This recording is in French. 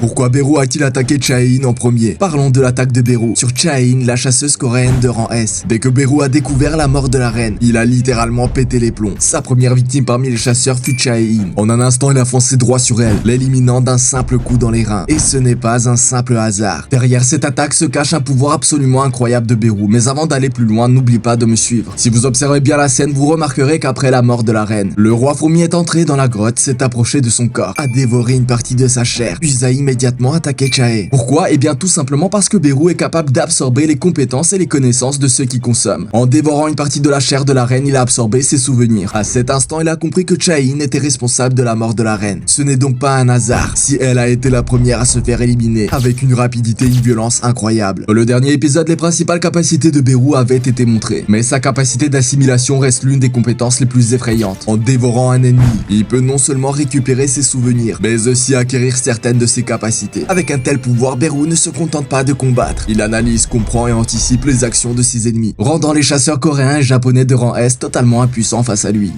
Pourquoi Beru a-t-il attaqué Chae-in en premier? Parlons de l'attaque de Beru sur Chae-in, la chasseuse coréenne de rang S. Dès que Beru a découvert la mort de la reine, il a littéralement pété les plombs. Sa première victime parmi les chasseurs fut Chae-in. En un instant, il a foncé droit sur elle, l'éliminant d'un simple coup dans les reins. Et ce n'est pas un simple hasard. Derrière cette attaque se cache un pouvoir absolument incroyable de Beru. Mais avant d'aller plus loin, n'oublie pas de me suivre. Si vous observez bien la scène, vous remarquerez qu'après la mort de la reine, le roi fourmi est entré dans la grotte, s'est approché de son corps, a dévoré une partie de sa chair, puis a immédiatement attaqué Chae. Pourquoi? Eh bien tout simplement parce que Beru est capable d'absorber les compétences et les connaissances de ceux qui consomment. En dévorant une partie de la chair de la reine, il a absorbé ses souvenirs. À cet instant, il a compris que Chae-in était responsable de la mort de la reine. Ce n'est donc pas un hasard si elle a été la première à se faire éliminer, avec une rapidité et une violence incroyables. Dans le dernier épisode, les principales capacités de Beru avaient été montrées, mais sa capacité d'assimilation reste l'une des compétences les plus effrayantes. En dévorant un ennemi, il peut non seulement récupérer ses souvenirs, mais aussi acquérir certaines de ses capacités. Avec un tel pouvoir, Beru ne se contente pas de combattre. Il analyse, comprend et anticipe les actions de ses ennemis, rendant les chasseurs coréens et japonais de rang S totalement impuissants face à lui.